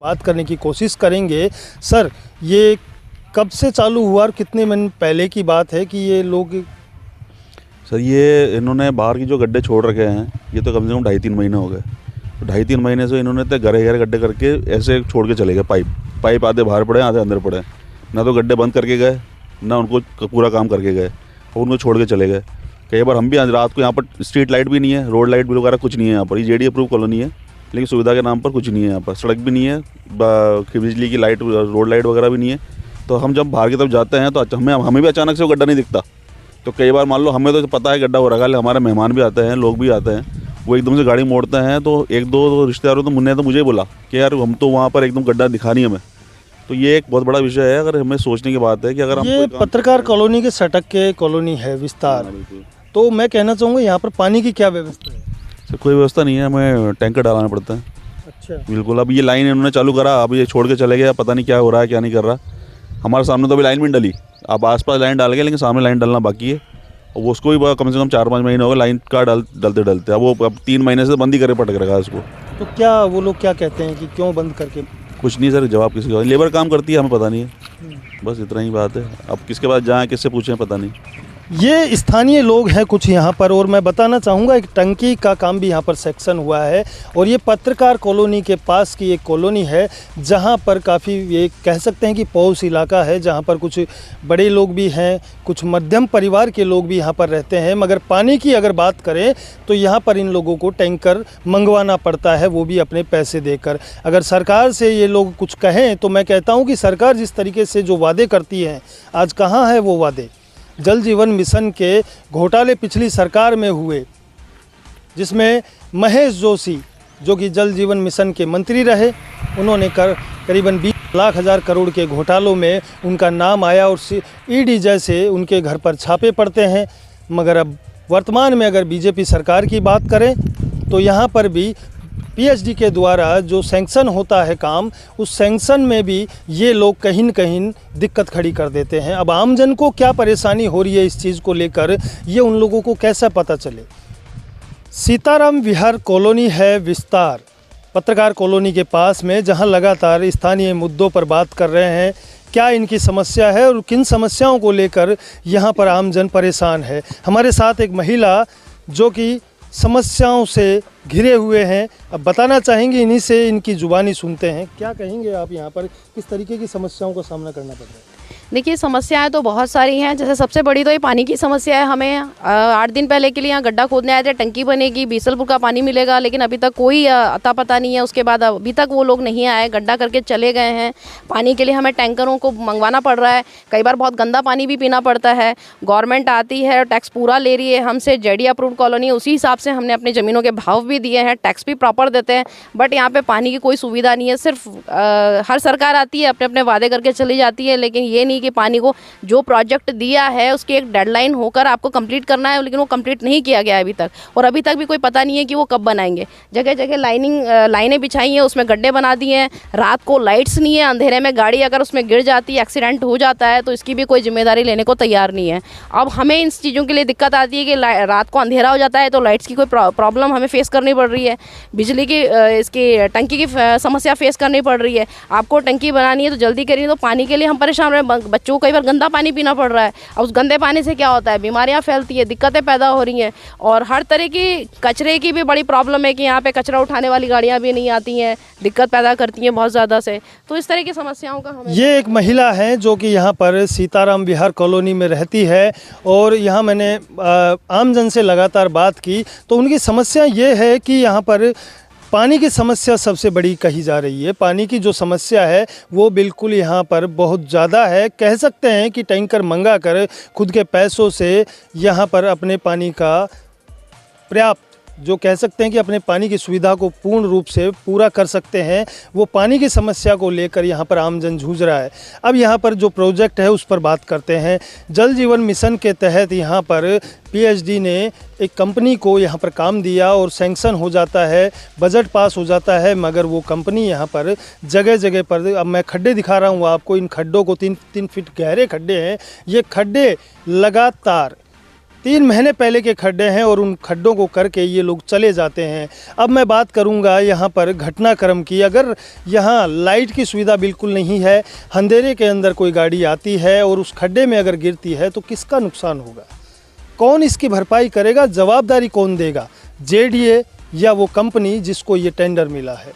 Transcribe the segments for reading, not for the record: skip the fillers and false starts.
बात करने की कोशिश करेंगे। सर, ये कब से चालू हुआ और कितने महीने पहले की बात है कि ये लोग? सर ये इन्होंने बाहर की जो गड्ढे छोड़ रखे हैं, ये तो कम से कम 2.5-3 महीने हो गए। तो 2.5-3 महीने से इन्होंने तो गहरे गहरे गड्ढे करके ऐसे छोड़ के चले गए। पाइप आधे बाहर पड़े, आधे अंदर पड़े। ना तो गड्ढे बंद करके गए, ना उनको पूरा काम करके गए, और उनको छोड़ के चले गए। कई बार हम भी रात को, यहाँ पर स्ट्रीट लाइट भी नहीं है, रोड लाइट भी वगैरह कुछ नहीं है यहाँ पर। ये जेडी अप्रूव कॉलोनी है, लेकिन सुविधा के नाम पर कुछ नहीं है यहाँ पर। सड़क भी नहीं है, बिजली की लाइट, रोड लाइट वगैरह भी नहीं है। तो हम जब बाहर की तरफ जाते हैं तो हमें भी अचानक से वो गड्ढा नहीं दिखता। तो कई बार मान लो हमें तो पता है गड्ढा हो रहा है, हमारे मेहमान भी आते हैं, लोग भी आते हैं, वो एकदम से गाड़ी मोड़ते हैं। तो एक दो रिश्तेदारों तो मुन्ने तो मुझे बोला कि यार हम तो वहाँ पर एकदम गड्ढा दिखा नहीं हमें। तो ये एक बहुत बड़ा विषय है। अगर हमें सोचने की बात है कि अगर हम ये पत्रकार कॉलोनी के सटक के कॉलोनी है विस्तार, तो मैं कहना चाहूँगा यहाँ पर पानी की क्या व्यवस्था है? सर कोई व्यवस्था नहीं है, हमें टैंकर डालना पड़ता है। अच्छा, बिल्कुल। अब ये लाइन इन्होंने चालू करा, अब ये छोड़ के चले गए, पता नहीं क्या हो रहा है क्या नहीं कर रहा। हमारे सामने तो अभी लाइन भी डली, अब आसपास लाइन डाल गए, लेकिन सामने लाइन डालना बाकी है। और वो उसको भी कम से कम 4-5 महीने हो गए लाइन का डलते। अब वो 3 महीने से बंद ही करे पटक रखा है उसको। तो क्या वो लोग क्या कहते हैं कि क्यों बंद करके? कुछ नहीं सर, जवाब किसी का, लेबर काम करती है, हमें पता नहीं है, बस इतना ही बात है। अब किसके पास जाएँ, किससे पूछें, पता नहीं। ये स्थानीय लोग हैं कुछ यहाँ पर, और मैं बताना चाहूँगा एक टंकी का काम भी यहाँ पर सेक्शन हुआ है। और ये पत्रकार कॉलोनी के पास की एक कॉलोनी है जहाँ पर काफ़ी, ये कह सकते हैं कि पौष इलाका है, जहाँ पर कुछ बड़े लोग भी हैं, कुछ मध्यम परिवार के लोग भी यहाँ पर रहते हैं। मगर पानी की अगर बात करें तो यहाँ पर इन लोगों को टैंकर मंगवाना पड़ता है, वो भी अपने पैसे देकर। अगर सरकार से ये लोग कुछ कहें तो मैं कहता हूँ कि सरकार जिस तरीके से जो वादे करती है, आज कहाँ है वो वादे? जल जीवन मिशन के घोटाले पिछली सरकार में हुए, जिसमें महेश जोशी जो कि जल जीवन मिशन के मंत्री रहे, उन्होंने करीबन 20 लाख करोड़ के घोटालों में उनका नाम आया और ईडी जैसे उनके घर पर छापे पड़ते हैं। मगर अब वर्तमान में अगर बीजेपी सरकार की बात करें तो यहाँ पर भी पीएचडी के द्वारा जो सैंक्शन होता है काम, उस सैंक्शन में भी ये लोग कहीं न कहीं दिक्कत खड़ी कर देते हैं। अब आमजन को क्या परेशानी हो रही है इस चीज़ को लेकर, ये उन लोगों को कैसा पता चले? सीताराम विहार कॉलोनी है विस्तार, पत्रकार कॉलोनी के पास में, जहां लगातार स्थानीय मुद्दों पर बात कर रहे हैं। क्या इनकी समस्या है और किन समस्याओं को लेकर यहां पर आमजन परेशान है। हमारे साथ एक महिला जो कि समस्याओं से घिरे हुए हैं, अब बताना चाहेंगे, इन्हीं से इनकी जुबानी सुनते हैं। क्या कहेंगे आप, यहाँ पर किस तरीके की समस्याओं का सामना करना पड़ रहा है? देखिए, समस्याएं तो बहुत सारी हैं। जैसे सबसे बड़ी तो ये पानी की समस्या है। हमें 8 दिन पहले के लिए यहाँ गड्ढा खोदने आए थे, टंकी बनेगी, बीसलपुर का पानी मिलेगा, लेकिन अभी तक कोई अता पता नहीं है। उसके बाद अभी तक वो लोग नहीं आए, गड्ढा करके चले गए हैं। पानी के लिए हमें टैंकरों को मंगवाना पड़ रहा है, कई बार बहुत गंदा पानी भी पीना पड़ता है। गवर्नमेंट आती है, टैक्स पूरा ले रही है हमसे, जेडी अप्रूव्ड कॉलोनी, उसी हिसाब से हमने अपनी ज़मीनों के भाव भी दिए हैं, टैक्स भी प्रॉपर देते हैं, बट यहाँ पर पानी की कोई सुविधा नहीं है। सिर्फ हर सरकार आती है, अपने अपने वादे करके चली जाती है, लेकिन ये नहीं कि पानी को जो प्रोजेक्ट दिया है उसकी एक डेडलाइन होकर आपको कंप्लीट करना है, लेकिन वो कंप्लीट नहीं किया गया अभी तक। और अभी तक भी कोई पता नहीं है कि वो कब बनाएंगे। जगह जगह लाइनें बिछाई हैं, उसमें गड्ढे बना दिए हैं। रात को लाइट्स नहीं है, अंधेरे में गाड़ी अगर उसमें गिर जाती है, एक्सीडेंट हो जाता है, तो इसकी भी कोई जिम्मेदारी लेने को तैयार नहीं है। अब हमें इन चीज़ों के लिए दिक्कत आती है कि रात को अंधेरा हो जाता है तो लाइट्स की कोई प्रॉब्लम हमें फेस करनी पड़ रही है, बिजली की इसकी टंकी की समस्या फेस करनी पड़ रही है। आपको टंकी बनानी है तो जल्दी करिए, तो पानी के लिए हम परेशान रहे। बच्चों को कई बार गंदा पानी पीना पड़ रहा है। अब उस गंदे पानी से क्या होता है, बीमारियां फैलती है, दिक्कतें पैदा हो रही हैं। और हर तरह की कचरे की भी बड़ी प्रॉब्लम है कि यहाँ पे कचरा उठाने वाली गाड़ियाँ भी नहीं आती हैं, दिक्कत पैदा करती हैं बहुत ज़्यादा से। तो इस तरह की समस्याओं का हमें, ये एक महिला है जो कि यहाँ पर सीताराम विहार कॉलोनी में रहती है, और यहाँ मैंने आमजन से लगातार बात की तो उनकी समस्या ये है कि यहाँ पर पानी की समस्या सबसे बड़ी कही जा रही है। पानी की जो समस्या है वो बिल्कुल यहाँ पर बहुत ज़्यादा है। कह सकते हैं कि टैंकर मंगा कर खुद के पैसों से यहाँ पर अपने पानी का पर्याप्त, जो कह सकते हैं कि अपने पानी की सुविधा को पूर्ण रूप से पूरा कर सकते हैं, वो पानी की समस्या को लेकर यहाँ पर आमजन जूझ रहा है। अब यहाँ पर जो प्रोजेक्ट है उस पर बात करते हैं। जल जीवन मिशन के तहत यहाँ पर पीएचडी ने एक कंपनी को यहाँ पर काम दिया और सैंक्शन हो जाता है, बजट पास हो जाता है, मगर वो कंपनी यहाँ पर जगह जगह पर, अब मैं खड्डे दिखा रहा हूँ आपको, इन खड्डों को 3 फीट गहरे खड्डे हैं। ये खड्डे लगातार 3 महीने पहले के खड्डे हैं और उन खड्डों को करके ये लोग चले जाते हैं। अब मैं बात करूंगा यहाँ पर घटनाक्रम की। अगर यहाँ लाइट की सुविधा बिल्कुल नहीं है, अंधेरे के अंदर कोई गाड़ी आती है और उस खड्डे में अगर गिरती है तो किसका नुकसान होगा? कौन इसकी भरपाई करेगा? जवाबदारी कौन देगा? जेडीए या वो कंपनी जिसको ये टेंडर मिला है?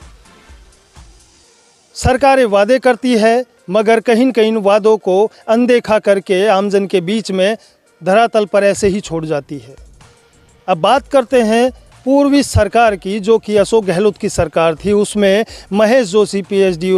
सरकारें वादे करती है मगर कहीं न कहीं वादों को अनदेखा करके आमजन के बीच में धरातल पर ऐसे ही छोड़ जाती है। अब बात करते हैं पूर्वी सरकार की, जो कि अशोक गहलोत की सरकार थी। उसमें महेश जोशी पीएचडी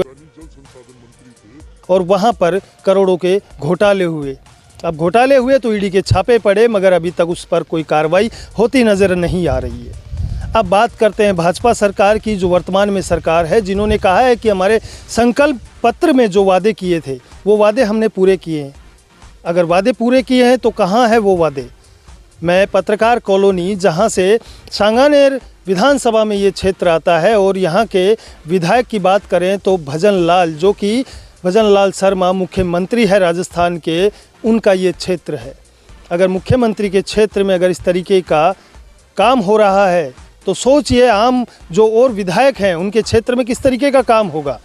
और वहाँ पर करोड़ों के घोटाले हुए। अब घोटाले हुए तो ईडी के छापे पड़े मगर अभी तक उस पर कोई कार्रवाई होती नज़र नहीं आ रही है। अब बात करते हैं भाजपा सरकार की, जो वर्तमान में सरकार है, जिन्होंने कहा है कि हमारे संकल्प पत्र में जो वादे किए थे वो वादे हमने पूरे किए हैं। अगर वादे पूरे किए हैं तो कहाँ है वो वादे? मैं पत्रकार कॉलोनी, जहाँ से सांगानेर विधानसभा में ये क्षेत्र आता है, और यहाँ के विधायक की बात करें तो भजन लाल, जो कि भजन लाल शर्मा मुख्यमंत्री है राजस्थान के, उनका ये क्षेत्र है। अगर मुख्यमंत्री के क्षेत्र में अगर इस तरीके का काम हो रहा है तो सोचिए आम जो और विधायक हैं उनके क्षेत्र में किस तरीके का काम होगा।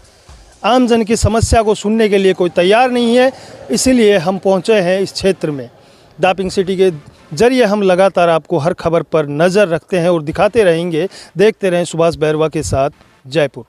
आम जन की समस्या को सुनने के लिए कोई तैयार नहीं है, इसीलिए हम पहुंचे हैं इस क्षेत्र में। दापिंग सिटी के जरिए हम लगातार आपको हर खबर पर नज़र रखते हैं और दिखाते रहेंगे। देखते रहें सुभाष बैरवा के साथ, जयपुर।